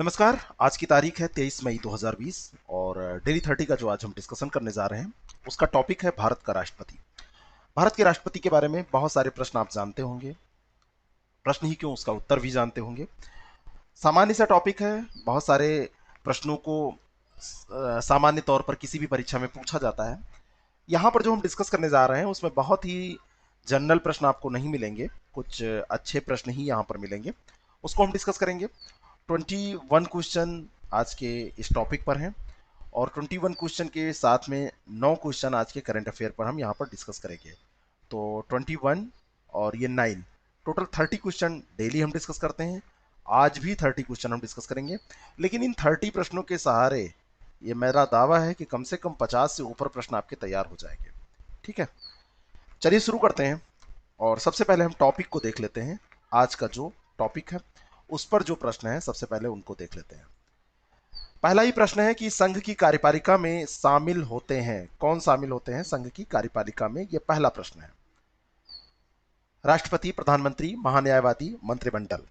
नमस्कार। आज की तारीख है 23 मई 2020 और डेली 30 का जो आज हम डिस्कशन करने जा रहे हैं उसका टॉपिक है भारत का राष्ट्रपति। भारत के राष्ट्रपति के बारे में बहुत सारे प्रश्न आप जानते होंगे, प्रश्न ही क्यों उसका उत्तर भी जानते होंगे। सामान्य सा टॉपिक है, बहुत सारे प्रश्नों को सामान्य तौर पर किसी भी परीक्षा में पूछा जाता है। यहाँ पर जो हम डिस्कस करने जा रहे हैं उसमें बहुत ही जनरल प्रश्न आपको नहीं मिलेंगे, कुछ अच्छे प्रश्न ही यहाँ पर मिलेंगे, उसको हम डिस्कस करेंगे। 21 क्वेश्चन आज के इस टॉपिक पर हैं और 21 क्वेश्चन के साथ में 9 क्वेश्चन आज के करंट अफेयर पर हम यहाँ पर डिस्कस करेंगे। तो 21 और ये 9, टोटल 30 क्वेश्चन डेली हम डिस्कस करते हैं। आज भी 30 क्वेश्चन हम डिस्कस करेंगे, लेकिन इन 30 प्रश्नों के सहारे ये मेरा दावा है कि कम से कम 50 से ऊपर प्रश्न आपके तैयार हो जाएंगे। ठीक है, चलिए शुरू करते हैं और सबसे पहले हम टॉपिक को देख लेते हैं। आज का जो टॉपिक है उस पर जो प्रश्न है सबसे पहले उनको देख लेते हैं। पहला ही प्रश्न है कि संघ की कार्यपालिका में शामिल होते हैं, कौन शामिल होते हैं संघ की कार्यपालिका में, यह पहला प्रश्न है। राष्ट्रपति, प्रधानमंत्री, महान्यायवादी, मंत्रिमंडल।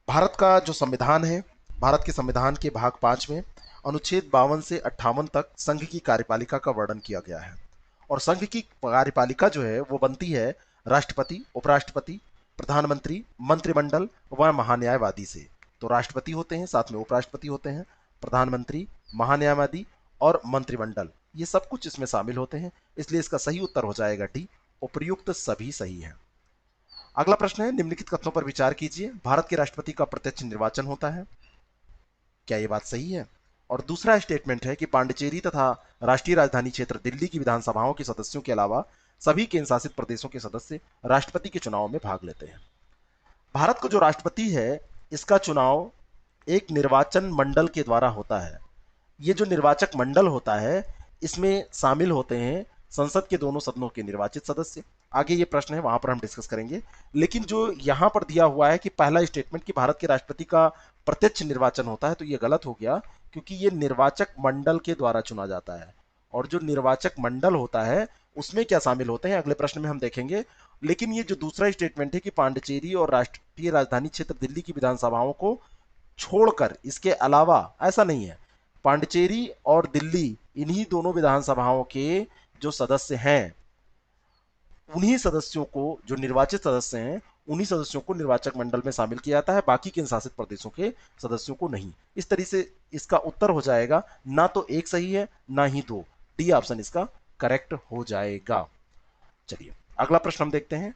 भारत का जो संविधान है, भारत के संविधान के भाग 5 में अनुच्छेद 52 से 58 तक संघ की कार्यपालिका का वर्णन किया गया है। और संघ की कार्यपालिका जो है वो बनती है राष्ट्रपति, उपराष्ट्रपति, प्रधानमंत्री, मंत्रिमंडल व महान्यायवादी से। तो राष्ट्रपति होते हैं, साथ में उपराष्ट्रपति होते हैं, प्रधानमंत्री, महान्यायवादी और मंत्रिमंडल, ये सब कुछ इसमें शामिल होते हैं। इसलिए इसका सही उत्तर हो जाएगा डी, उपर्युक्त सभी सही है। अगला प्रश्न है, निम्नलिखित कथनों पर विचार कीजिए। भारत के राष्ट्रपति का प्रत्यक्ष निर्वाचन होता है, क्या ये बात सही है? और दूसरा स्टेटमेंट है कि पांडिचेरी तथा राष्ट्रीय राजधानी क्षेत्र दिल्ली की विधानसभाओं के सदस्यों के अलावा सभी केंद्र शासित प्रदेशों के सदस्य राष्ट्रपति के चुनाव में भाग लेते हैं। भारत को जो राष्ट्रपति है इसका चुनाव एक निर्वाचन मंडल के द्वारा होता है। ये जो निर्वाचक मंडल होता है इसमें शामिल होते हैं संसद के दोनों सदनों के निर्वाचित सदस्य। आगे ये प्रश्न है, वहां पर हम डिस्कस करेंगे। लेकिन जो यहां पर दिया हुआ है कि पहला स्टेटमेंट कि भारत के राष्ट्रपति का प्रत्यक्ष निर्वाचन होता है, तो ये गलत हो गया, क्योंकि ये निर्वाचक मंडल के द्वारा चुना जाता है। और जो निर्वाचक मंडल होता है उसमें क्या शामिल होते हैं अगले प्रश्न में हम देखेंगे। लेकिन ये जो दूसरा स्टेटमेंट है कि पांडिचेरी और राष्ट्रीय राजधानी क्षेत्र दिल्ली की विधानसभाओं को छोड़कर इसके अलावा, ऐसा नहीं है। पांडिचेरी और दिल्ली, इन्हीं दोनों विधानसभाओं के जो सदस्य हैं, उन्हीं सदस्यों को, जो निर्वाचित सदस्य हैं, उन्हीं सदस्यों को निर्वाचक मंडल में शामिल किया जाता है, बाकी केंद्र शासित प्रदेशों के सदस्यों को नहीं। इस तरीके से इसका उत्तर हो जाएगा ना तो एक सही है ना ही दो, डी ऑप्शन इसका करेक्ट हो जाएगा। चलिए अगला प्रश्न हम देखते हैं।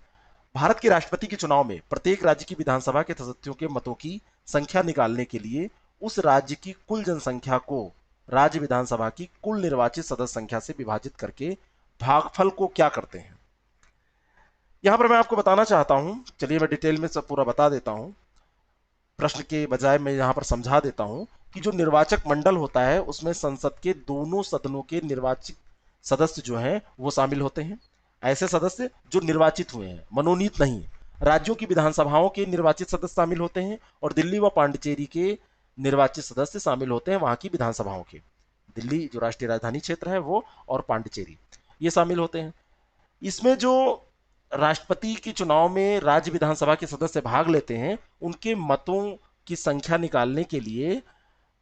भारत के राष्ट्रपति के चुनाव में प्रत्येक राज्य की विधानसभा के सदस्यों के मतों की संख्या निकालने के लिए उस राज्य की कुल जनसंख्या को राज्य विधानसभा की कुल निर्वाचित सदस्य संख्या से विभाजित करके भागफल को क्या करते हैं? यहां पर मैं आपको बताना चाहता हूं, चलिए मैं डिटेल में सब पूरा बता देता हूं। प्रश्न के बजाय मैं यहां पर समझा देता हूं कि जो निर्वाचक मंडल होता है उसमें संसद के दोनों सदनों के निर्वाचित सदस्य जो हैं वो शामिल होते हैं। ऐसे सदस्य जो निर्वाचित हुए हैं, मनोनीत नहीं। राज्यों की विधानसभाओं के निर्वाचित सदस्य शामिल होते हैं और दिल्ली व पांडिचेरी के निर्वाचित सदस्य शामिल होते हैं वहां की विधानसभाओं के। दिल्ली जो राष्ट्रीय राजधानी क्षेत्र है वो, और पांडिचेरी, ये शामिल होते हैं। इसमें जो राष्ट्रपति के चुनाव में राज्य विधानसभा के सदस्य भाग लेते हैं, उनके मतों की संख्या निकालने के लिए,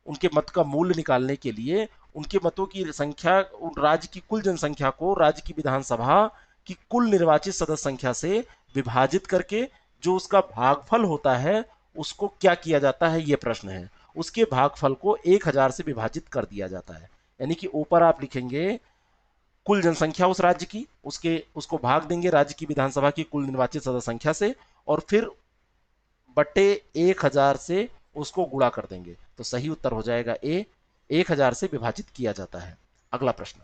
उनके मत का मूल्य निकालने के लिए, उनके मतों की संख्या उन राज्य की कुल जनसंख्या को राज्य की विधानसभा की कुल निर्वाचित सदस्य संख्या से विभाजित करके जो उसका भागफल होता है उसको क्या किया जाता है, ये प्रश्न है। उसके भागफल को 1000 से विभाजित कर दिया जाता है। यानी कि ऊपर आप लिखेंगे कुल जनसंख्या उस राज्य की, उसके उसको भाग देंगे राज्य की विधानसभा की कुल निर्वाचित सदस्य संख्या से, और फिर बटे 1000 से उसको गुणा कर देंगे। तो सही उत्तर हो जाएगा ए, 1000 से विभाजित किया जाता है। अगला प्रश्न,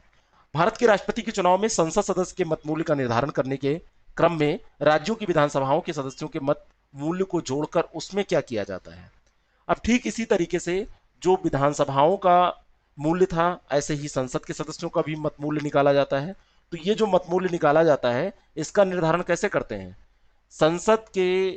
भारत के राष्ट्रपति के चुनाव में संसद सदस्य के मत मूल्य का निर्धारण करने के क्रम में राज्यों की विधानसभाओं के सदस्यों के मत मूल्य को जोड़कर उसमें क्या किया जाता है? अब ठीक इसी तरीके से जो विधानसभाओं का मूल्य था, ऐसे ही संसद के सदस्यों का भी मत मूल्य निकाला जाता है। तो ये जो मत मूल्य निकाला जाता है इसका निर्धारण कैसे करते हैं? संसद के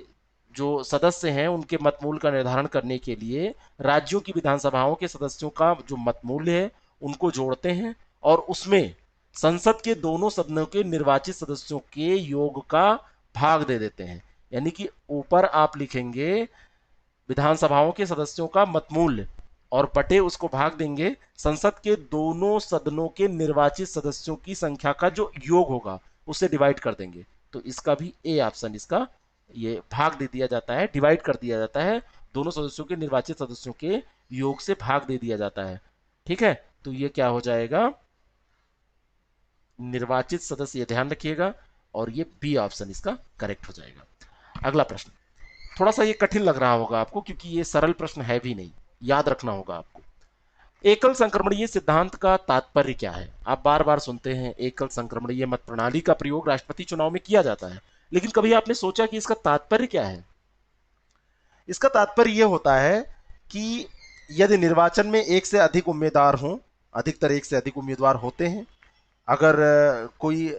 जो सदस्य हैं उनके मत मूल्य का निर्धारण करने के लिए राज्यों की विधानसभाओं के सदस्यों का जो मत मूल्य है उनको जोड़ते हैं और उसमें संसद के दोनों सदनों के निर्वाचित सदस्यों के योग का भाग दे देते हैं। यानी कि ऊपर आप लिखेंगे विधानसभाओं के सदस्यों का मतमूल्य और बटे उसको भाग देंगे संसद के दोनों सदनों के निर्वाचित सदस्यों की संख्या का जो योग होगा उससे डिवाइड कर देंगे। तो इसका भी ए ऑप्शन, इसका ये भाग दे दिया जाता है, डिवाइड कर दिया जाता है, दोनों सदस्यों के निर्वाचित सदस्यों के योग से भाग दे दिया जाता है। ठीक है, तो ये क्या हो जाएगा, निर्वाचित सदस्य, ये ध्यान रखिएगा, और ये बी ऑप्शन इसका करेक्ट हो जाएगा। अगला प्रश्न थोड़ा सा ये कठिन लग रहा होगा आपको क्योंकि ये सरल प्रश्न है भी नहीं, याद रखना होगा आपको। एकल संक्रमणीय सिद्धांत का तात्पर्य क्या है? आप बार बार सुनते हैं एकल संक्रमणीय मत प्रणाली का प्रयोग राष्ट्रपति चुनाव में किया जाता है, लेकिन कभी आपने सोचा कि इसका तात्पर्य क्या है? इसका तात्पर्य यह होता है कि यदि निर्वाचन में एक से अधिक उम्मीदवार हों, अधिकतर एक से अधिक उम्मीदवार होते हैं, अगर कोई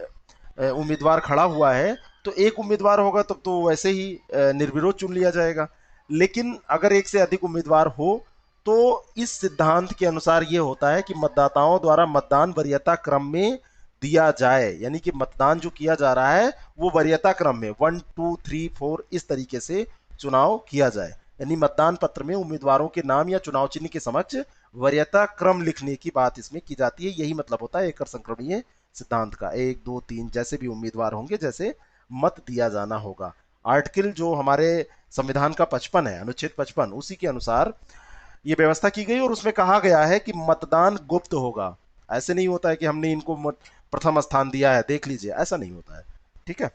उम्मीदवार खड़ा हुआ है तो एक उम्मीदवार होगा तब तो वैसे ही निर्विरोध चुन लिया जाएगा। लेकिन अगर एक से अधिक उम्मीदवार हो तो इस सिद्धांत के अनुसार ये होता है कि मतदाताओं द्वारा मतदान वरीयता क्रम में दिया जाए, यानी कि मतदान जो किया जा रहा है वो वरीयता क्रम में 1 2 3 4 इस तरीके से चुनाव किया जाए, यानी मतदान पत्र में उम्मीदवारों के नाम या चुनाव चिन्ह के समक्ष वरीयता क्रम लिखने की बात इसमें की जाती है। यही मतलब होता है एकल संक्रमणीय सिद्धांत का, 1 2 3 जैसे भी उम्मीदवार होंगे जैसे मत दिया जाना होगा। आर्टिकल जो हमारे संविधान का 55 है, अनुच्छेद 55, उसी के अनुसार ये व्यवस्था की गई और उसमें कहा गया है कि मतदान गुप्त होगा। ऐसे नहीं होता है कि हमने इनको प्रथम स्थान दिया है देख लीजिए, ऐसा नहीं होता है। ठीक है,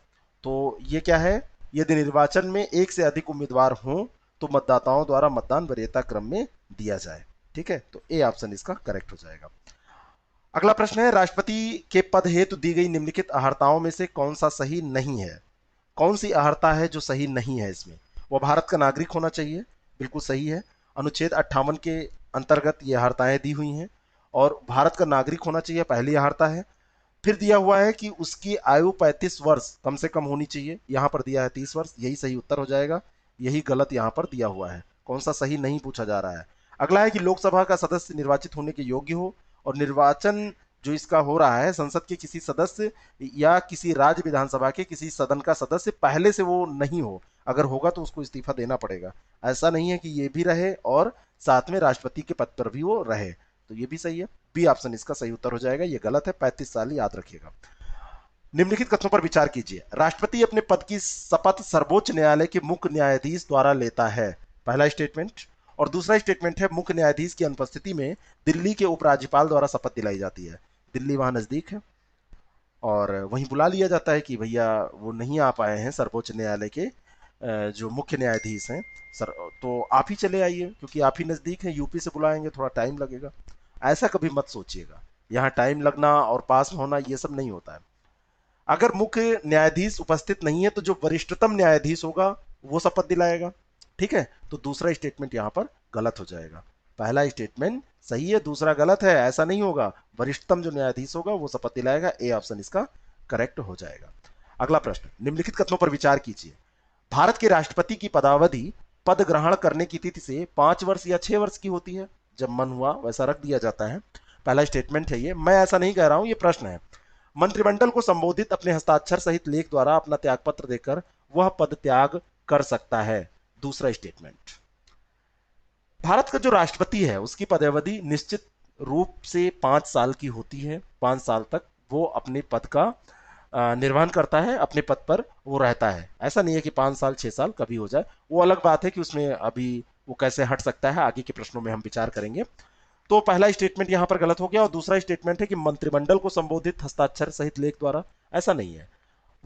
तो ये क्या है, यदि निर्वाचन में एक से अधिक उम्मीदवार हों तो मतदाताओं द्वारा मतदान वरीयता क्रम में दिया जाए। ठीक है, तो ए ऑप्शन इसका करेक्ट हो जाएगा। अगला प्रश्न है, राष्ट्रपति के पद हेतु दी गई निम्नलिखित अहर्ताओं में से कौन सा सही नहीं है? कौन सी अहर्ता है जो सही नहीं है इसमें? वो भारत का नागरिक होना चाहिए, बिल्कुल सही है, अनुच्छेद 58 के अंतर्गत ये अहर्ताएं दी हुई हैं और भारत का नागरिक होना चाहिए, पहली अहर्ता है। फिर दिया हुआ है कि उसकी आयु 35 वर्ष कम से कम होनी चाहिए, यहां पर दिया है 30 वर्ष, यही सही उत्तर हो जाएगा, यही गलत यहां पर दिया हुआ है, कौन सा सही नहीं पूछा जा रहा है। अगला है कि लोकसभा का सदस्य निर्वाचित होने के योग्य हो, और निर्वाचन जो इसका हो रहा है संसद के किसी सदस्य या किसी राज्य विधानसभा के किसी सदन का सदस्य पहले से वो नहीं हो, अगर होगा तो उसको इस्तीफा देना पड़ेगा। ऐसा नहीं है कि ये भी रहे और साथ में राष्ट्रपति के पद पर भी वो रहे, तो ये भी सही है, बी ऑप्शन इसका सही उत्तर हो जाएगा, ये गलत है, 35 साल याद रखिएगा। निम्नलिखित कथनों पर विचार कीजिए, राष्ट्रपति अपने पद की शपथ सर्वोच्च न्यायालय के मुख्य न्यायाधीश द्वारा लेता है, पहला स्टेटमेंट, और दूसरा स्टेटमेंट है मुख्य न्यायाधीश की अनुपस्थिति में दिल्ली के उपराज्यपाल द्वारा शपथ दिलाई जाती है। दिल्ली वहां नजदीक है और वहीं बुला लिया जाता है कि भैया वो नहीं आ पाए हैं सर्वोच्च न्यायालय के जो मुख्य न्यायाधीश हैं सर, तो आप ही चले आइए क्योंकि आप ही नजदीक हैं, यूपी से बुलाएंगे थोड़ा टाइम लगेगा। ऐसा कभी मत सोचिएगा, यहाँ टाइम लगना और पास होना ये सब नहीं होता है। अगर मुख्य न्यायाधीश उपस्थित नहीं है तो जो वरिष्ठतम न्यायाधीश होगा वो शपथ दिलाएगा। ठीक है, तो दूसरा स्टेटमेंट यहां पर गलत हो जाएगा, पहला स्टेटमेंट सही है, दूसरा गलत है, ऐसा नहीं होगा, वरिष्ठतम जो न्यायाधीश होगा वो शपथ दिलाएगा, ए ऑप्शन इसका करेक्ट हो जाएगा। अगला प्रश्न, निम्नलिखित कथनों पर विचार कीजिए, भारत के राष्ट्रपति की पदावधि पद ग्रहण करने की तिथि से 5 वर्ष या 6 वर्ष की होती है, जब मन हुआ वैसा रख दिया जाता है, पहला स्टेटमेंट है ये, मैं ऐसा नहीं कह रहा हूं, ये प्रश्न है। मंत्रिमंडल को संबोधित अपने हस्ताक्षर सहित लेख द्वारा अपना त्यागपत्र देकर वह पद त्याग कर सकता है, दूसरा स्टेटमेंट। भारत का जो राष्ट्रपति है उसकी पदावधि निश्चित रूप से 5 साल की होती है, 5 साल तक वो अपने पद का निर्वहन करता है, अपने पद पर वो रहता है। ऐसा नहीं है कि 5 साल 6 साल कभी हो जाए, वो अलग बात है कि उसमें अभी वो कैसे हट सकता है, आगे के प्रश्नों में हम विचार करेंगे। तो पहला स्टेटमेंट यहां पर गलत हो गया, और दूसरा स्टेटमेंट है कि मंत्रिमंडल को संबोधित हस्ताक्षर सहित लेख द्वारा, ऐसा नहीं है,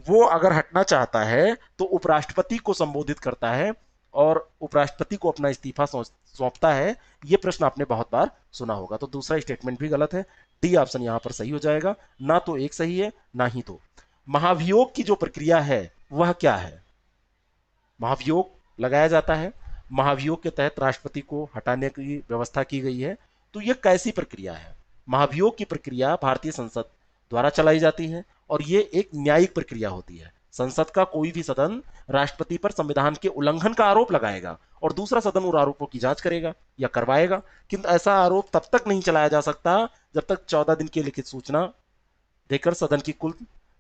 वो अगर हटना चाहता है तो उपराष्ट्रपति को संबोधित करता है और उपराष्ट्रपति को अपना इस्तीफा सौंपता है। यह प्रश्न आपने बहुत बार सुना होगा, तो दूसरा स्टेटमेंट भी गलत है, डी ऑप्शन यहां पर सही हो जाएगा, ना तो एक सही है ना ही दो। महाभियोग की जो प्रक्रिया है वह क्या है? महाभियोग लगाया जाता है, महाभियोग के तहत राष्ट्रपति को हटाने की व्यवस्था की गई है, तो यह कैसी प्रक्रिया है? महाभियोग की प्रक्रिया भारतीय संसद द्वारा चलाई जाती है और यह एक न्यायिक प्रक्रिया होती है। संसद का कोई भी सदन राष्ट्रपति पर संविधान के उल्लंघन का आरोप लगाएगा और दूसरा सदन उन आरोपों की जांच करेगा या करवाएगा, किंतु ऐसा आरोप तब तक नहीं चलाया जा सकता जब तक 14 दिन की लिखित सूचना देकर सदन की कुल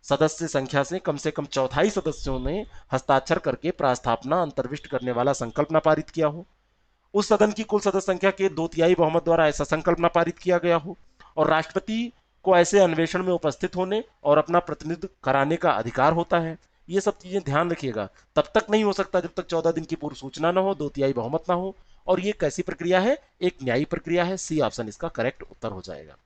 सदस्य संख्या से कम चौथाई सदस्यों ने हस्ताक्षर करके प्रास्थापना अंतर्विष्ट करने वाला संकल्प न पारित किया हो। उस सदन की कुल सदस्य संख्या के 2/3 बहुमत द्वारा ऐसा संकल्पना पारित किया गया हो, और राष्ट्रपति को ऐसे अन्वेषण में उपस्थित होने और अपना प्रतिनिधित्व कराने का अधिकार होता है। ये सब चीजें ध्यान रखिएगा। तब तक नहीं हो सकता जब तक 14 दिन की पूर्व सूचना न हो, 2/3 बहुमत ना हो। और ये कैसी प्रक्रिया है? एक न्यायिक प्रक्रिया है। सी ऑप्शन इसका करेक्ट उत्तर हो जाएगा।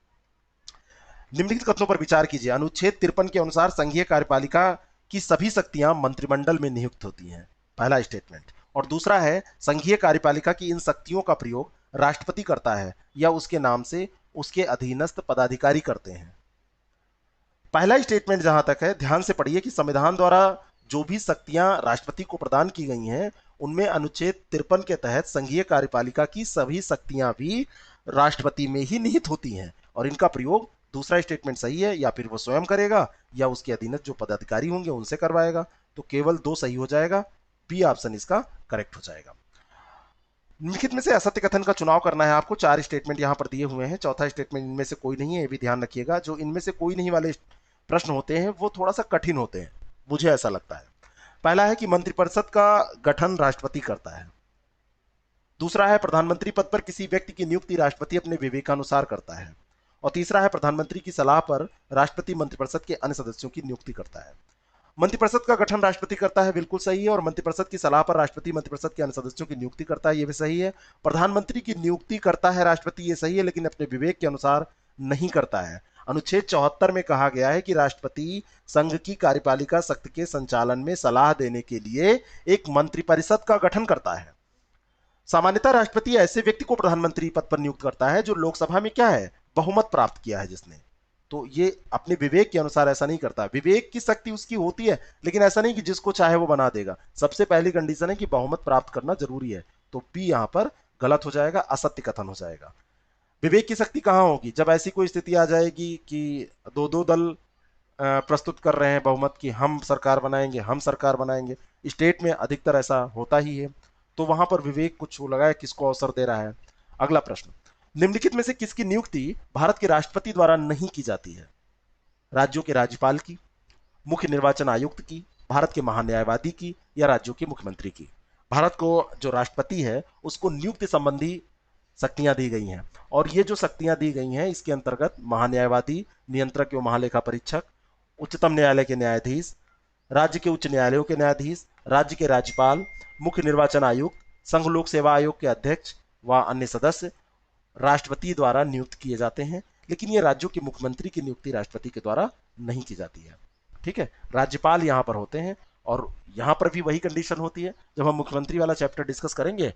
निम्नलिखित कथनों पर विचार कीजिए। अनुच्छेद 53 के अनुसार संघीय कार्यपालिका की सभी शक्तियां मंत्रिमंडल में नियुक्त होती हैं, पहला स्टेटमेंट। और दूसरा है, संघीय कार्यपालिका की इन शक्तियों का प्रयोग राष्ट्रपति करता है या उसके नाम से उसके अधीनस्थ पदाधिकारी करते हैं। पहला स्टेटमेंट जहां तक है, ध्यान से पढ़िए कि संविधान द्वारा जो भी शक्तियां राष्ट्रपति को प्रदान की गई हैं, उनमें अनुच्छेद 53 के तहत संघीय कार्यपालिका की सभी शक्तियां भी राष्ट्रपति में ही निहित होती हैं, और इनका प्रयोग, दूसरा स्टेटमेंट सही है, या फिर वो स्वयं करेगा या उसके अधीनस्थ जो पदाधिकारी होंगे उनसे करवाएगा। तो केवल 2 सही हो जाएगा। बी ऑप्शन इसका करेक्ट हो जाएगा। निम्नलिखित में से असत्य कथन का चुनाव करना है आपको। 4 स्टेटमेंट यहां पर दिए हुए हैं। चौथा स्टेटमेंट इनमें से कोई नहीं है, ये भी ध्यान रखिएगा। जो इनमें से कोई नहीं वाले प्रश्न होते हैं वो थोड़ा सा कठिन होते हैं, मुझे ऐसा लगता है। पहला है कि मंत्रिपरिषद का गठन राष्ट्रपति करता है। दूसरा है, प्रधानमंत्री पद पर किसी व्यक्ति की नियुक्ति राष्ट्रपति अपने विवेकानुसार करता है। और तीसरा है, प्रधानमंत्री की सलाह पर राष्ट्रपति मंत्रिपरिषद के अन्य सदस्यों की नियुक्ति करता है। मंत्रिपरिषद का गठन राष्ट्रपति करता है, बिल्कुल सही है। और मंत्रिपरिषद की सलाह पर राष्ट्रपति मंत्रिपरिषद के अन्य सदस्यों की नियुक्ति करता है, यह भी सही है। प्रधानमंत्री की नियुक्ति करता है राष्ट्रपति, ये सही है, लेकिन अपने विवेक के अनुसार नहीं करता है। अनुच्छेद 74 में कहा गया है कि राष्ट्रपति संघ की कार्यपालिका शक्ति के संचालन में सलाह देने के लिए एक मंत्रिपरिषद का गठन करता है। सामान्यतः राष्ट्रपति ऐसे व्यक्ति को प्रधानमंत्री पद पर नियुक्त करता है जो लोकसभा में क्या है, बहुमत प्राप्त किया है जिसने। तो ये अपने विवेक के अनुसार ऐसा नहीं करता। विवेक की शक्ति उसकी होती है, लेकिन ऐसा नहीं कि जिसको चाहे वो बना देगा। सबसे पहली कंडीशन है कि बहुमत प्राप्त करना जरूरी है। तो बी यहां पर गलत हो जाएगा, असत्य कथन हो जाएगा। विवेक की शक्ति कहां होगी? जब ऐसी कोई स्थिति आ जाएगी कि दो दो दल प्रस्तुत कर रहे हैं बहुमत की, हम सरकार बनाएंगे, हम सरकार बनाएंगे। स्टेट में अधिकतर ऐसा होता ही है, तो वहां पर विवेक कुछ लगाए किसको अवसर दे रहा है। अगला प्रश्न, निम्नलिखित में से किसकी नियुक्ति भारत के राष्ट्रपति द्वारा नहीं की जाती है? राज्यों के राज्यपाल की, मुख्य निर्वाचन आयुक्त की, भारत के महान्यायवादी की, या राज्यों के मुख्यमंत्री की? भारत को जो राष्ट्रपति है उसको नियुक्ति संबंधी शक्तियां दी गई हैं, और ये जो शक्तियां दी गई हैं इसके अंतर्गत महान्यायवादी, नियंत्रक एवं महालेखा परीक्षक, उच्चतम न्यायालय के न्यायाधीश, राज्य के उच्च न्यायालयों के न्यायाधीश, राज्य के राज्यपाल, मुख्य निर्वाचन आयुक्त, संघ लोक सेवा आयोग के अध्यक्ष व अन्य सदस्य राष्ट्रपति द्वारा नियुक्त किए जाते हैं। लेकिन ये राज्यों के मुख्यमंत्री की नियुक्ति राष्ट्रपति के द्वारा नहीं की जाती है। ठीक है, राज्यपाल यहां पर होते हैं, और यहां पर भी वही कंडीशन होती है। जब हम मुख्यमंत्री वाला चैप्टर डिस्कस करेंगे,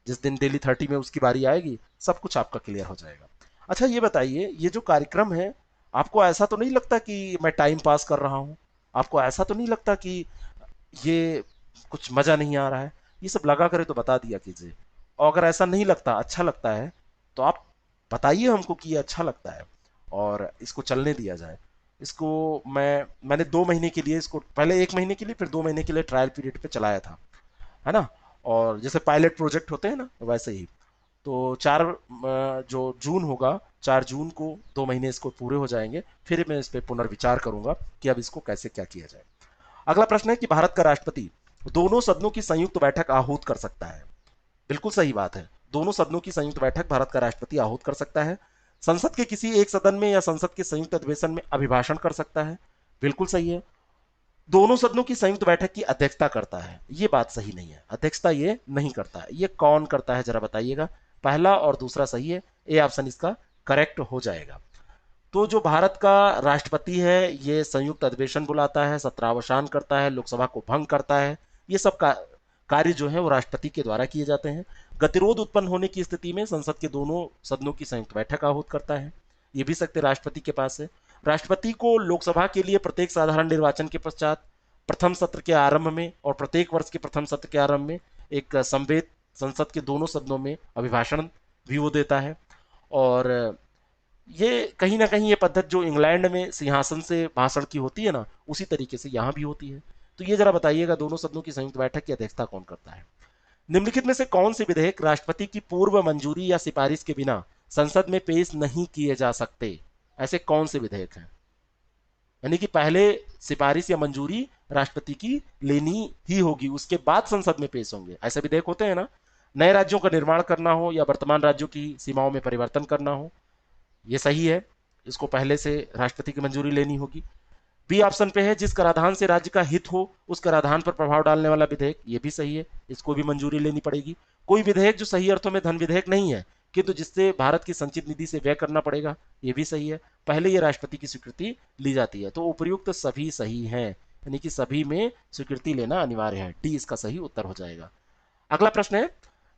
जिस दिन दिल्ली 30 में उसकी बारी आएगी, सब कुछ आपका क्लियर हो जाएगा। अच्छा ये बताइए, ये जो कार्यक्रम है, आपको ऐसा तो नहीं लगता कि मैं टाइम पास कर रहा हूं? आपको ऐसा तो नहीं लगता कि ये कुछ मजा नहीं आ रहा है? ये सब लगा करे तो बता दिया कीजिए। और अगर ऐसा नहीं लगता, अच्छा लगता है, तो आप बताइए हमको कि ये अच्छा लगता है और इसको चलने दिया जाए। इसको मैंने 2 महीने के लिए, इसको पहले 1 महीने के लिए, फिर 2 महीने के लिए ट्रायल पीरियड पे चलाया था, है ना। और जैसे पायलट प्रोजेक्ट होते हैं ना, वैसे ही। तो जो जून होगा, 4 जून को 2 महीने इसको पूरे हो जाएंगे। फिर मैं इस पर पुनर्विचार करूंगा कि अब इसको कैसे क्या किया जाए। अगला प्रश्न है कि भारत का राष्ट्रपति दोनों सदनों की संयुक्त बैठक आहूत कर सकता है? बिल्कुल सही बात है, दोनों सदनों की संयुक्त बैठक भारत का राष्ट्रपति आहूत कर सकता है। संसद के किसी एक सदन में या संसद के संयुक्त अधिवेशन में अभिभाषण कर सकता है, बिल्कुल सही है। दोनों सदनों की संयुक्त बैठक की अध्यक्षता करता है, ये बात सही नहीं है, अध्यक्षता ये नहीं करता है। ये कौन करता है जरा बताइएगा। पहला और दूसरा सही है, ए ऑप्शन इसका करेक्ट हो जाएगा। तो जो भारत का राष्ट्रपति है, ये संयुक्त अधिवेशन बुलाता है, सत्रावसान करता है, लोकसभा को भंग करता है। ये सब कार्य जो है वो राष्ट्रपति के द्वारा किए जाते हैं। गतिरोध उत्पन्न होने की स्थिति में संसद के दोनों सदनों की संयुक्त बैठक आहूत करता है, ये भी शक्ति राष्ट्रपति के पास है। राष्ट्रपति को लोकसभा के लिए प्रत्येक साधारण निर्वाचन के पश्चात, प्रथम सत्र के आरंभ में और प्रत्येक वर्ष के प्रथम सत्र के आरंभ में एक संवेद संसद के दोनों सदनों में अभिभाषण भी वो देता है। और ये कहीं ना कहीं ये पद्धति जो इंग्लैंड में सिंहासन से भाषण की होती है ना, उसी तरीके से यहाँ भी होती है। तो ये जरा बताइएगा, दोनों सदनों की संयुक्त बैठक की अध्यक्षता कौन करता है? निम्नलिखित में से कौन से विधेयक राष्ट्रपति की पूर्व मंजूरी या सिफारिश के बिना संसद में पेश नहीं किए जा सकते? ऐसे कौन से विधेयक हैं? यानी कि पहले सिफारिश या मंजूरी राष्ट्रपति की लेनी ही होगी, उसके बाद संसद में पेश होंगे। ऐसे विधेयक होते हैं ना, नए राज्यों का निर्माण करना हो या वर्तमान राज्यों की सीमाओं में परिवर्तन करना हो, ये सही है, इसको पहले से राष्ट्रपति की मंजूरी लेनी होगी। बी ऑप्शन पे है जिस कराधान से राज्य का हित हो उस कराधान पर प्रभाव डालने वाला विधेयक, ये भी सही है, इसको भी मंजूरी लेनी पड़ेगी। कोई विधेयक जो सही अर्थों में धन विधेयक नहीं है किंतु जिससे भारत की संचित निधि से व्यय करना पड़ेगा, ये भी सही है, पहले ये राष्ट्रपति की स्वीकृति ली जाती है। तो उपयुक्त सभी सही हैं, यानी कि सभी में स्वीकृति लेना अनिवार्य है, डी इसका सही उत्तर हो जाएगा। अगला प्रश्न है,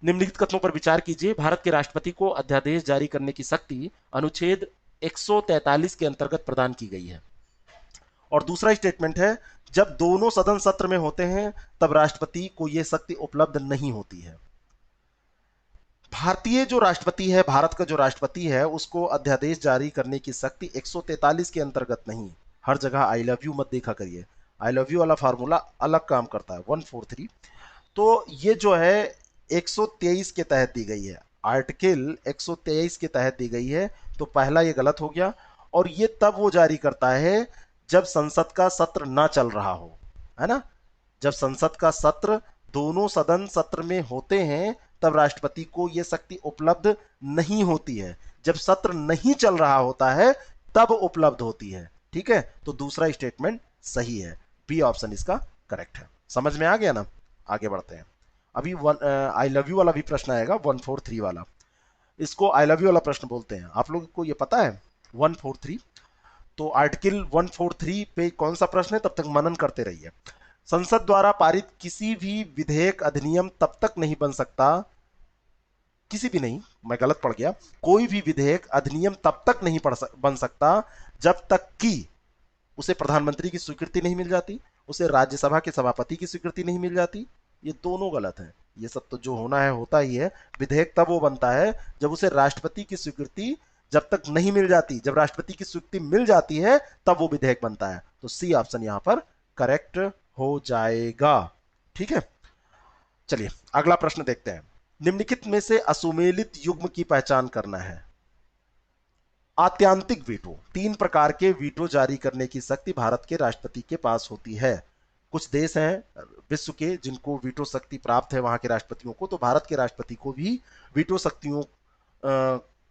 निम्नलिखित कथनों पर विचार कीजिए। भारत के राष्ट्रपति को अध्यादेश जारी करने की शक्ति अनुच्छेद 143 के अंतर्गत प्रदान की गई है। और दूसरा स्टेटमेंट है, जब दोनों सदन सत्र में होते हैं तब राष्ट्रपति को यह शक्ति उपलब्ध नहीं होती है। भारतीय जो राष्ट्रपति है, भारत का जो राष्ट्रपति है, उसको अध्यादेश जारी करने की शक्ति 143 के अंतर्गत नहीं। हर जगह आई लव यू मत देखा करिए, आई लव यू वाला फार्मूला अलग काम करता है, 143। तो ये जो है 123 के तहत दी गई है, आर्टिकल 123 के तहत दी गई है, तो पहला ये गलत हो गया। और ये तब वो जारी करता है जब संसद का सत्र ना चल रहा हो, है ना, जब संसद का सत्र दोनों सदन सत्र में होते हैं तब राष्ट्रपति को यह शक्ति उपलब्ध नहीं होती है, जब सत्र नहीं चल रहा होता है तब उपलब्ध होती है। ठीक है, तो दूसरा स्टेटमेंट सही है, बी ऑप्शन इसका करेक्ट है। समझ में आ गया ना, आगे बढ़ते हैं। अभी आई लव यू वाला भी प्रश्न आएगा, 143 वाला, इसको आई लव यू वाला प्रश्न बोलते हैं। आप लोगों को ये पता है 143? तो आर्टिकल 143 पे कौन सा प्रश्न है, तब तक मनन करते रहिए। संसद द्वारा पारित किसी भी विधेयक अधिनियम तब तक नहीं बन सकता, किसी भी नहीं, मैं गलत पढ़ गया, कोई भी विधेयक अधिनियम तब तक नहीं बन सकता जब तक कि उसे प्रधानमंत्री की स्वीकृति नहीं मिल जाती, उसे राज्यसभा के सभापति की स्वीकृति नहीं मिल जाती। ये दोनों गलत है, ये सब तो जो होना है होता ही है। विधेयक तब वो बनता है जब उसे राष्ट्रपति की स्वीकृति जब तक नहीं मिल जाती, जब राष्ट्रपति की स्वीकृति मिल जाती है तब वो विधेयक बनता है। तो सी ऑप्शन यहां पर करेक्ट हो जाएगा। ठीक है, चलिए अगला प्रश्न देखते हैं। निम्नलिखित में से असुमेलित युग्म की पहचान करना है। आत्यांतिक वीटो, 3 प्रकार के वीटो जारी करने की शक्ति भारत के राष्ट्रपति के पास होती है। कुछ देश हैं विश्व के जिनको वीटो शक्ति प्राप्त है वहां के राष्ट्रपतियों को, तो भारत के राष्ट्रपति को भी वीटो शक्तियों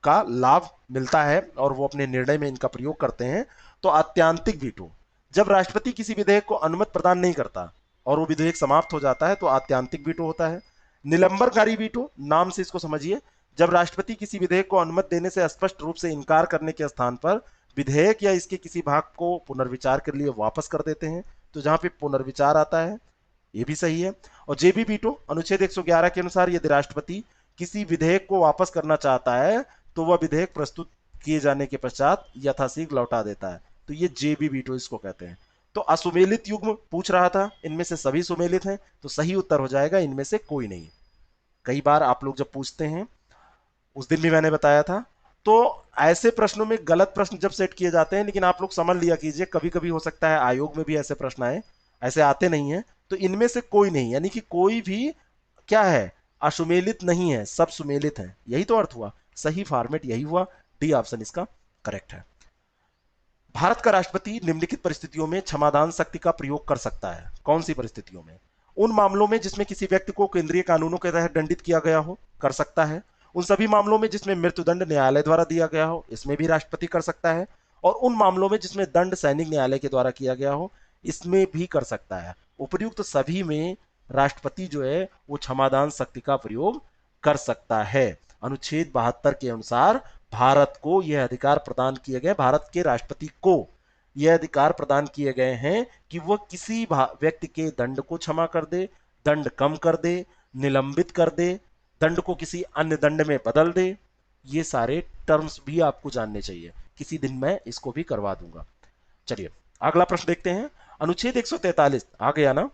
का लाभ मिलता है और वो अपने निर्णय में इनका प्रयोग करते हैं। तो आत्यांतिक वीटो, जब राष्ट्रपति किसी विधेयक को अनुमति प्रदान नहीं करता और वो विधेयक समाप्त हो जाता है तो आत्यांतिक वीटो होता है। निलंबनकारी वीटो, नाम से इसको समझिए, जब राष्ट्रपति किसी विधेयक को अनुमति देने से स्पष्ट रूप से इनकार करने के स्थान पर विधेयक या इसके किसी भाग को पुनर्विचार के लिए वापस कर देते हैं, तो जहां पे पुनर्विचार आता है ये भी सही है। और जेबी वीटो, अनुच्छेद 111 के अनुसार यदि राष्ट्रपति किसी विधेयक को वापस करना चाहता है तो वह विधेयक प्रस्तुत किए जाने के पश्चात यथाशीघ्र लौटा देता है, तो ये जेबी वीटो इसको कहते हैं। तो असुमेलित युग्म पूछ रहा था, इनमें से सभी सुमेलित हैं, तो सही उत्तर हो जाएगा इनमें से कोई नहीं। कई बार आप लोग जब पूछते हैं, उस दिन भी मैंने बताया था, तो ऐसे प्रश्नों में गलत प्रश्न जब सेट किए जाते हैं, लेकिन आप लोग समझ लिया कीजिए कभी कभी हो सकता है आयोग में भी ऐसे प्रश्न आए, ऐसे आते नहीं है, तो इनमें से कोई नहीं, यानी कि कोई भी क्या है, असुमेलित नहीं है, सब सुमेलित है, यही तो अर्थ हुआ, सही फॉर्मेट यही हुआ, डी ऑप्शन इसका करेक्ट है। भारत का राष्ट्रपति निम्नलिखित परिस्थितियों में क्षमादान शक्ति का प्रयोग कर सकता है। कौन सी परिस्थितियों में? उन मामलों में जिसमें किसी व्यक्ति को केंद्रीय कानूनों के तहत दंडित किया गया हो, कर सकता है। उन सभी मामलों में जिसमें मृत्युदंड न्यायालय द्वारा दिया गया हो, इसमें भी राष्ट्रपति कर सकता है। और उन मामलों में जिसमें दंड सैनिक न्यायालय के द्वारा किया गया हो, इसमें भी कर सकता है। उपर्युक्त सभी में राष्ट्रपति जो है वो क्षमादान शक्ति का प्रयोग कर सकता है। अनुच्छेद 72 के अनुसार भारत को यह अधिकार प्रदान किए गए, भारत के राष्ट्रपति को यह अधिकार प्रदान किए गए हैं कि वह किसी व्यक्ति के दंड को क्षमा कर दे, दंड कम कर दे, निलंबित कर दे, दंड को किसी अन्य दंड में बदल दे। ये सारे टर्म्स भी आपको जानने चाहिए, किसी दिन मैं इसको भी करवा दूंगा। चलिए अगला प्रश्न देखते हैं। अनुच्छेद 143 आ गया ना,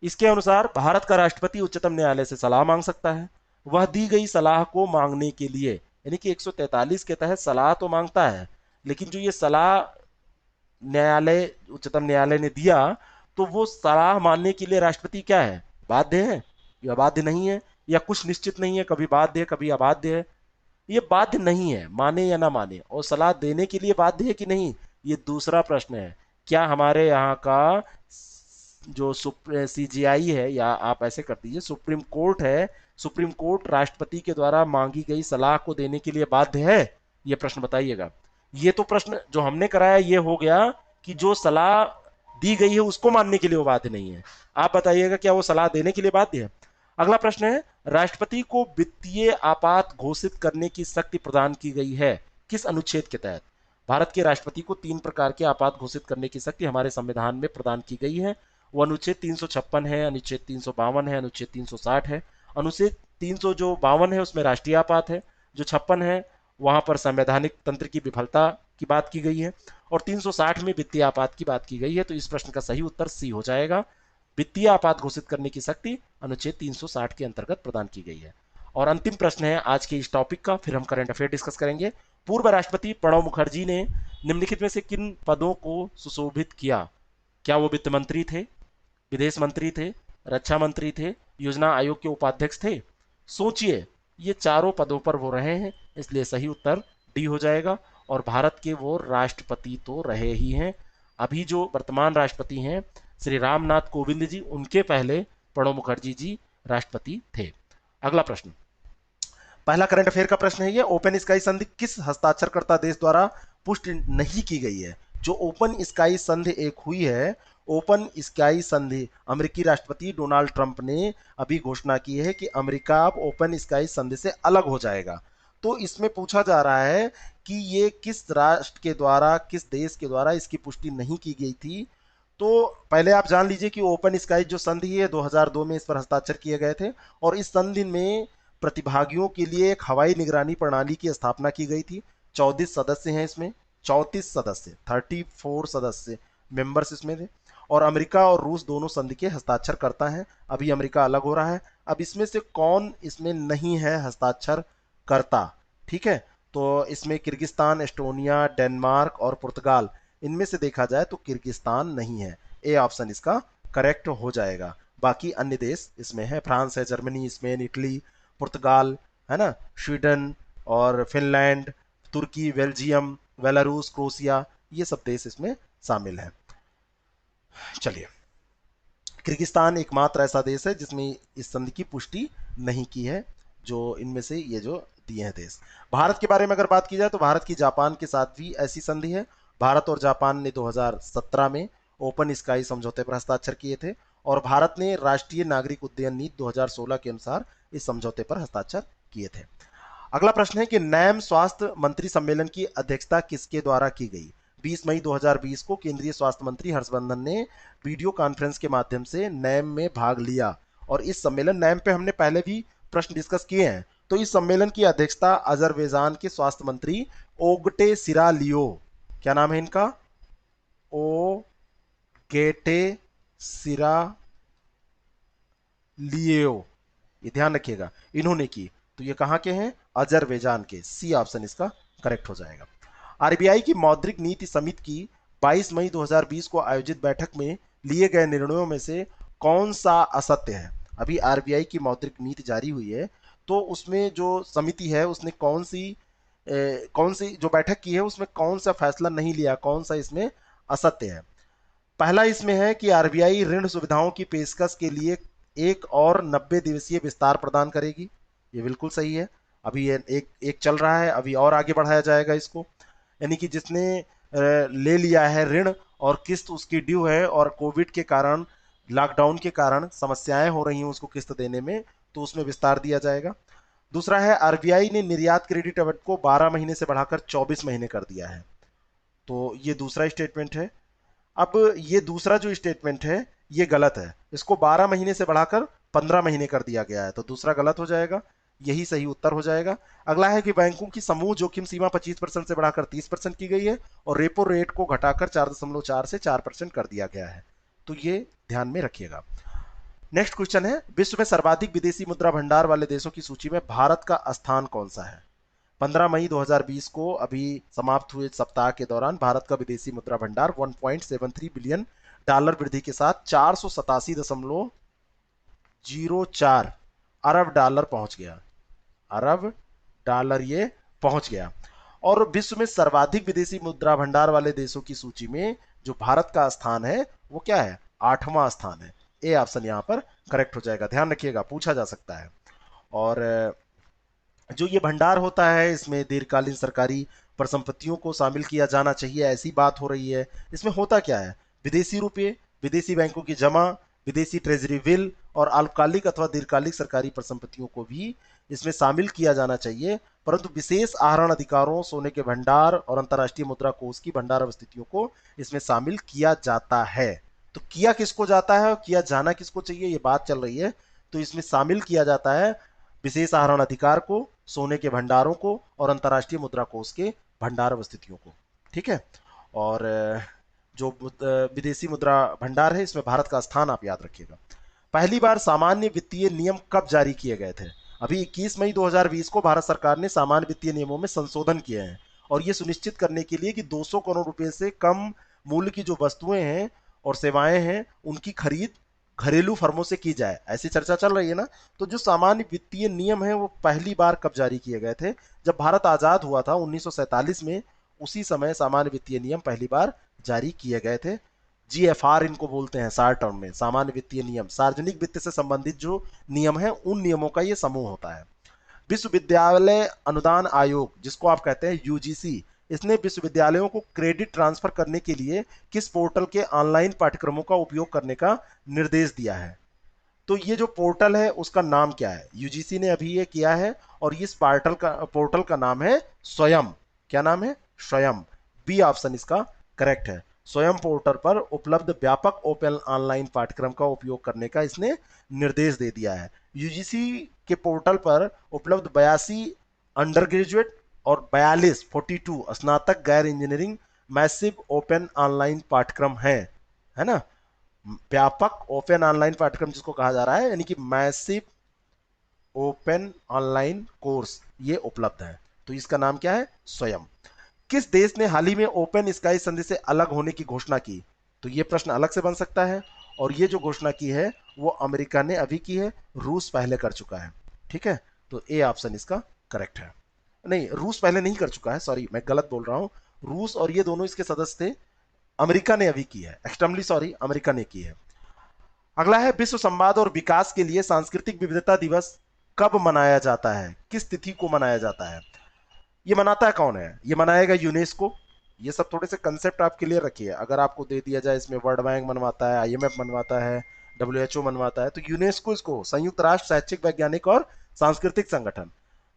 इसके अनुसार भारत का राष्ट्रपति उच्चतम न्यायालय से सलाह मांग सकता है। वह दी गई सलाह को मांगने के लिए, यानी कि 143 के तहत सलाह तो मांगता है, लेकिन जो ये सलाह न्यायालय उच्चतम न्यायालय ने दिया, तो वो सलाह मानने के लिए राष्ट्रपति क्या है, बाध्य है या बाध्य नहीं है, या कुछ निश्चित नहीं है, कभी बाध्य है कभी अबाध्य है। ये बाध्य नहीं है, माने या ना माने। और सलाह देने के लिए बाध्य है कि नहीं, ये दूसरा प्रश्न है। क्या हमारे यहाँ का जो सीजीआई है, या आप ऐसे कर दीजिए सुप्रीम कोर्ट है, सुप्रीम कोर्ट राष्ट्रपति के द्वारा मांगी गई सलाह को देने के लिए बाध्य है? ये प्रश्न बताइएगा। ये तो प्रश्न जो हमने कराया ये हो गया कि जो सलाह दी गई है उसको मानने के लिए वो बाध्य नहीं है। आप बताइएगा क्या वो सलाह देने के लिए बाध्य है? अगला प्रश्न है, राष्ट्रपति को वित्तीय आपात घोषित करने की शक्ति प्रदान की गई है किस अनुच्छेद के तहत? भारत के राष्ट्रपति को 3 प्रकार के आपात घोषित करने की शक्ति हमारे संविधान में प्रदान की गई है। वो अनुच्छेद 356 है, अनुच्छेद 352 है, अनुच्छेद 360 है। अनुच्छेद 300 जो 52 है उसमें राष्ट्रीय आपात है, जो 56 है वहां पर संवैधानिक तंत्र की विफलता की बात की गई है, और 360 में वित्तीय आपात की बात की गई है। तो इस प्रश्न का सही उत्तर सी हो जाएगा। वित्तीय आपात घोषित करने की शक्ति अनुच्छेद 360 के अंतर्गत प्रदान की गई है। और अंतिम प्रश्न है आज के इस टॉपिक का, फिर हम करंट अफेयर डिस्कस करेंगे। पूर्व राष्ट्रपति प्रणब मुखर्जी ने निम्नलिखित में से किन पदों को सुशोभित किया? क्या वो वित्त मंत्री थे, विदेश मंत्री थे, रक्षा मंत्री थे, योजना आयोग के उपाध्यक्ष थे? सोचिए, ये चारों पदों पर वो रहे हैं, इसलिए सही उत्तर डी हो जाएगा। और भारत के वो राष्ट्रपति तो रहे ही हैं। अभी जो वर्तमान राष्ट्रपति हैं श्री रामनाथ कोविंद जी, उनके पहले प्रणब मुखर्जी जी राष्ट्रपति थे। अगला प्रश्न, पहला करंट अफेयर का प्रश्न है ये, ओपन स्काई संधि किस हस्ताक्षरकर्ता देश द्वारा पुष्टि नहीं की गई है? जो ओपन स्काई संधि एक हुई है, ओपन स्काई संधि, अमेरिकी राष्ट्रपति डोनाल्ड ट्रंप ने अभी घोषणा की है कि अमेरिका अब ओपन स्काई संधि से अलग हो जाएगा। तो इसमें पूछा जा रहा है कि ये किस राष्ट्र के द्वारा, किस देश के द्वारा इसकी पुष्टि नहीं की गई थी। तो पहले आप जान लीजिए कि ओपन स्काई जो संधि है 2002 में इस पर हस्ताक्षर किए गए थे, और इस संधि में प्रतिभागियों के लिए एक हवाई निगरानी प्रणाली की स्थापना की गई थी। 34 सदस्य हैं इसमें, 34 सदस्य, 34 सदस्य मेंबर्स इसमें थे, और अमेरिका और रूस दोनों संधि के हस्ताक्षर करता है। अभी अमेरिका अलग हो रहा है। अब इसमें से कौन इसमें नहीं है हस्ताक्षर करता? ठीक है, तो इसमें किर्गिस्तान, एस्टोनिया, डेनमार्क और पुर्तगाल, इनमें से देखा जाए तो किर्गिस्तान नहीं है। ए ऑप्शन इसका करेक्ट हो जाएगा। बाकी अन्य देश इसमें है, फ्रांस है, जर्मनी, स्पेन, इटली, पुर्तगाल, है ना, स्वीडन और फिनलैंड, तुर्की, बेल्जियम, बेलारूस, क्रोएशिया, ये सब देश इसमें शामिल हैं। चलिए, किर्गिस्तान एकमात्र ऐसा देश है जिसमें इस संधि की पुष्टि नहीं की है, जो इनमें से ये जो दिए हैं देश। भारत के बारे में अगर बात की जाए तो भारत की जापान के साथ भी ऐसी संधि है। भारत और जापान ने 2017 में ओपन स्काई समझौते पर हस्ताक्षर किए थे, और भारत ने राष्ट्रीय नागरिक उड्डयन नीति 2016 के अनुसार इस समझौते पर हस्ताक्षर किए थे। अगला प्रश्न है कि नैम स्वास्थ्य मंत्री सम्मेलन की अध्यक्षता किसके द्वारा की गई? 20 मई 2020 को केंद्रीय स्वास्थ्य मंत्री हर्षवर्धन ने वीडियो कॉन्फ्रेंस के माध्यम से नैम में भाग लिया, और इस सम्मेलन, नैम पे हमने पहले भी प्रश्न डिस्कस किए हैं। तो इस सम्मेलन की अध्यक्षता अजरबैजान के स्वास्थ्य मंत्री ओगटे सिरालियो, क्या नाम है इनका? ओगेटे सिरालियो, ये ध्यान रखिएगा, इन्होंने की। तो ये कहां के हैं? अजरबैजान के। सी ऑप्शन इसका करेक्ट हो जाएगा। आरबीआई की मौद्रिक नीति समिति की 22 मई 2020 को आयोजित बैठक में लिए गए निर्णयों में से कौन सा असत्य है? अभी आरबीआई की मौद्रिक नीति जारी हुई है, तो उसमें जो समिति है उसने कौन सी जो बैठक की है उसमें कौन सा फैसला नहीं लिया, कौन सा इसमें असत्य है? पहला इसमें है कि आरबीआई ऋण सुविधाओं की पेशकश के लिए एक और 90 दिवसीय विस्तार प्रदान करेगी। ये बिल्कुल सही है। अभी ये एक चल रहा है, अभी और आगे बढ़ाया जाएगा इसको। यानी कि जिसने ले लिया है ऋण और किस्त उसकी ड्यू है, और कोविड के कारण, लॉकडाउन के कारण समस्याएं हो रही हैं उसको किस्त देने में, तो उसमें विस्तार दिया जाएगा। दूसरा है, आरबीआई ने निर्यात क्रेडिट अवधि को 12 महीने से बढ़ाकर 24 महीने कर दिया है। तो ये दूसरा स्टेटमेंट है। अब ये दूसरा जो स्टेटमेंट है ये गलत है, इसको 12 महीने से बढ़ाकर 15 महीने कर दिया गया है, तो दूसरा गलत हो जाएगा, यही सही उत्तर हो जाएगा। अगला है कि बैंकों की समूह जोखिम सीमा 25% से बढ़ाकर 30% की गई है, और रेपो रेट को घटाकर 4.4 से 4% कर दिया गया है। तो ये ध्यान में रखिएगा। नेक्स्ट क्वेश्चन है, विश्व में सर्वाधिक विदेशी मुद्रा भंडार वाले देशों की सूची में भारत का स्थान कौन सा है? 15 मई 2020 को अभी समाप्त हुए सप्ताह के दौरान भारत का विदेशी मुद्रा भंडार 1.73 बिलियन डॉलर वृद्धि के साथ 487.04 अरब डॉलर पहुंच गया। अरब डॉलर ये पहुंच गया। और विश्व में सर्वाधिक विदेशी मुद्रा भंडार वाले देशों की सूची में जो भारत का स्थान है वो क्या है? 8वां स्थान है। ए ऑप्शन यहां पर करेक्ट हो जाएगा, ध्यान रखिएगा, पूछा जा सकता है। और जो ये भंडार होता है इसमें दीर्घकालीन सरकारी परिसंपत्तियों को शामिल किया जाना चाहिए, ऐसी बात हो रही है। इसमें होता क्या है, विदेशी रुपये, विदेशी बैंकों की जमा, विदेशी ट्रेजरी बिल और अल्पकालिक अथवा दीर्घकालिक सरकारी परिसंपत्तियों को भी इसमें शामिल किया जाना चाहिए, परंतु विशेष आहरण अधिकारों, सोने के भंडार और अंतर्राष्ट्रीय मुद्रा कोष की भंडार स्थितियों को इसमें शामिल किया जाता है। तो किया किसको जाता है और किया जाना किसको चाहिए, ये बात चल रही है। तो इसमें शामिल किया जाता है विशेष आहरण अधिकार को, सोने के भंडारों को और अंतर्राष्ट्रीय मुद्रा कोष के भंडार स्थितियों को। ठीक है। और जो विदेशी मुद्रा भंडार है इसमें भारत का स्थान आप याद रखिएगा। पहली बार सामान्य वित्तीय नियम कब जारी किए गए थे? अभी 21 मई 2020 को भारत सरकार ने सामान्य वित्तीय नियमों में संशोधन किए हैं, और ये सुनिश्चित करने के लिए कि 200 करोड़ रुपए से कम मूल्य की जो वस्तुएं हैं और सेवाएं हैं उनकी खरीद घरेलू फर्मों से की जाए, ऐसी चर्चा चल रही है ना। तो जो सामान्य वित्तीय नियम है वो पहली बार कब जारी किए गए थे? जब भारत आजाद हुआ था 1947 में, उसी समय सामान्य वित्तीय नियम पहली बार जारी किए गए थे। जीएफआर इनको बोलते हैं शॉर्ट टर्म में, सामान्य वित्तीय नियम। सार्वजनिक वित्त से संबंधित जो नियम है उन नियमों का ये समूह होता है। विश्वविद्यालय अनुदान आयोग, जिसको आप कहते हैं यूजीसी, इसने विश्वविद्यालयों को क्रेडिट ट्रांसफर करने के लिए किस पोर्टल के ऑनलाइन पाठ्यक्रमों का उपयोग करने का निर्देश दिया है? तो ये जो पोर्टल है उसका नाम क्या है? यूजीसी ने अभी ये किया है, और इस पोर्टल का नाम है स्वयं। क्या नाम है? स्वयं। बी ऑप्शन इसका करेक्ट है। स्वयं पोर्टल पर उपलब्ध व्यापक ओपन ऑनलाइन पाठ्यक्रम का उपयोग करने का इसने निर्देश दे दिया है। यूजीसी के पोर्टल पर उपलब्ध 82 अंडर ग्रेजुएट और 42 स्नातक गैर इंजीनियरिंग मैसिव ओपन ऑनलाइन पाठ्यक्रम है ना। व्यापक ओपन ऑनलाइन पाठ्यक्रम जिसको कहा जा रहा है, यानी कि मैसिव ओपन ऑनलाइन कोर्स, ये उपलब्ध है। तो इसका नाम क्या है? स्वयं। किस देश ने हाल ही में ओपन स्काई संधि से अलग होने की घोषणा की? तो ये प्रश्न अलग से बन सकता है, और ये जो घोषणा की है वो अमेरिका ने अभी की है, रूस पहले कर चुका है। ठीक है। तो ए ऑप्शन इसका करेक्ट है। नहीं, रूस पहले नहीं कर चुका है, सॉरी मैं गलत बोल रहा हूं। रूस और ये दोनों इसके सदस्य थे, अमेरिका ने अभी की है, एक्सट्रीमली सॉरी, अमेरिका ने की है। अगला है विश्व संवाद और विकास के लिए सांस्कृतिक विविधता दिवस कब मनाया जाता है? किस तिथि को मनाया जाता है? ये मनाता है कौन है? ये मनाएगा यूनेस्को। ये सब थोड़े से कंसेप्ट आप क्लियर रखिए। अगर आपको दे दिया जाए इसमें वर्ल्ड बैंक मनवाता है, आईएमएफ मनवाता है, डब्ल्यूएचओ मनवाता है, तो यूनेस्को इसको, संयुक्त राष्ट्र शैक्षिक वैज्ञानिक और सांस्कृतिक संगठन,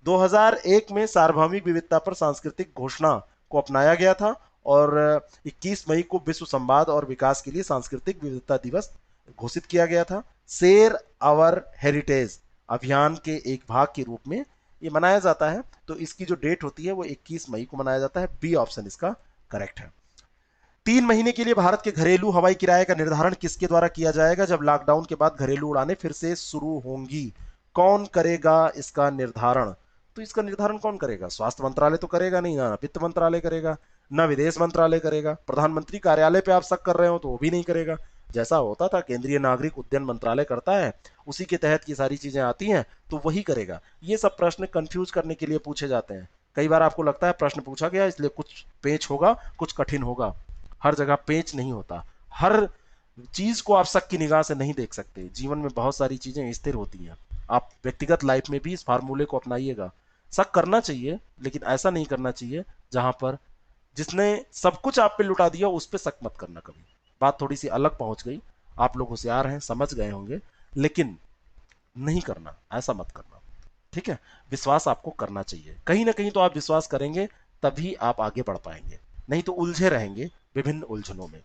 2001 में सार्वभौमिक विविधता पर सांस्कृतिक घोषणा को अपनाया गया था, और 21 मई को विश्व संवाद और विकास के लिए सांस्कृतिक विविधता दिवस घोषित किया गया था। शेयर आवर हेरिटेज अभियान के एक भाग के रूप में ये मनाया जाता है। तो इसकी जो डेट होती है वो 21 मई को मनाया जाता है। बी ऑप्शन इसका करेक्ट है। 3 महीने के लिए भारत के घरेलू हवाई किराए का निर्धारण किसके द्वारा किया जाएगा जब लॉकडाउन के बाद घरेलू उड़ानें फिर से शुरू होंगी? कौन करेगा इसका निर्धारण? तो इसका निर्धारण कौन करेगा? स्वास्थ्य मंत्रालय तो करेगा नहीं, ना वित्त मंत्रालय करेगा, ना विदेश मंत्रालय करेगा। प्रधानमंत्री कार्यालय पे आप शक कर रहे हो तो वो भी नहीं करेगा। जैसा होता था केंद्रीय नागरिक उड्डयन मंत्रालय करता है, उसी के तहत ये सारी चीजें आती हैं, तो वही करेगा। ये सब प्रश्न कंफ्यूज करने के लिए पूछे जाते हैं। कई बार आपको लगता है प्रश्न पूछा गया इसलिए कुछ पेच होगा, कुछ कठिन होगा। हर जगह पेच नहीं होता। हर चीज को आप शक की निगाह से नहीं देख सकते। जीवन में बहुत सारी चीजें स्थिर होती हैं। आप व्यक्तिगत लाइफ में भी इस फार्मूले को अपनाइएगा। शक करना चाहिए, लेकिन ऐसा नहीं करना चाहिए जहां पर जिसने सब कुछ आप पे लुटा दिया उस पे शक मत करना कभी। बात थोड़ी सी अलग पहुंच गई, आप लोग होशियार हैं, समझ गए होंगे, लेकिन नहीं करना, ऐसा मत करना। ठीक है। विश्वास आपको करना चाहिए, कहीं ना कहीं तो आप विश्वास करेंगे तभी आप आगे बढ़ पाएंगे, नहीं तो उलझे रहेंगे विभिन्न उलझनों में।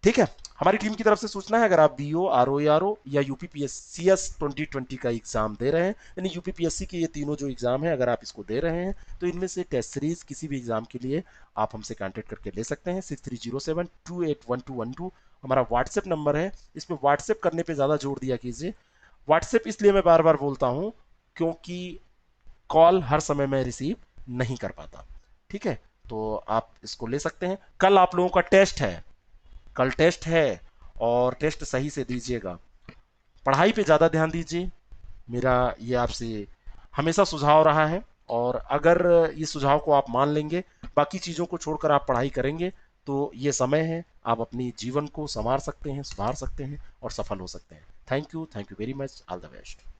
ठीक है। हमारी टीम की तरफ से सूचना है, अगर आप बीओ, आरओ या यूपीपीएससीएस 2020 का एग्जाम दे रहे हैं, यानी यूपीपीएससी के ये तीनों जो एग्जाम है अगर आप इसको दे रहे हैं, तो इनमें से टेस्ट सीरीज किसी भी एग्जाम के लिए आप हमसे कांटेक्ट करके ले सकते हैं। 6307281212 हमारा व्हाट्सएप नंबर है। इस पर व्हाट्सएप करने पर ज्यादा जोर दिया कीजिए। व्हाट्सएप इसलिए मैं बार बार बोलता हूं क्योंकि कॉल हर समय मैं रिसीव नहीं कर पाता। ठीक है। तो आप इसको ले सकते हैं। कल आप लोगों का टेस्ट है, कल टेस्ट है, और टेस्ट सही से दीजिएगा। पढ़ाई पे ज़्यादा ध्यान दीजिए, मेरा ये आपसे हमेशा सुझाव रहा है। और अगर ये सुझाव को आप मान लेंगे, बाकी चीज़ों को छोड़कर आप पढ़ाई करेंगे, तो ये समय है आप अपनी जीवन को संवार सकते हैं, सुधार सकते हैं और सफल हो सकते हैं। Thank you very much, all the best.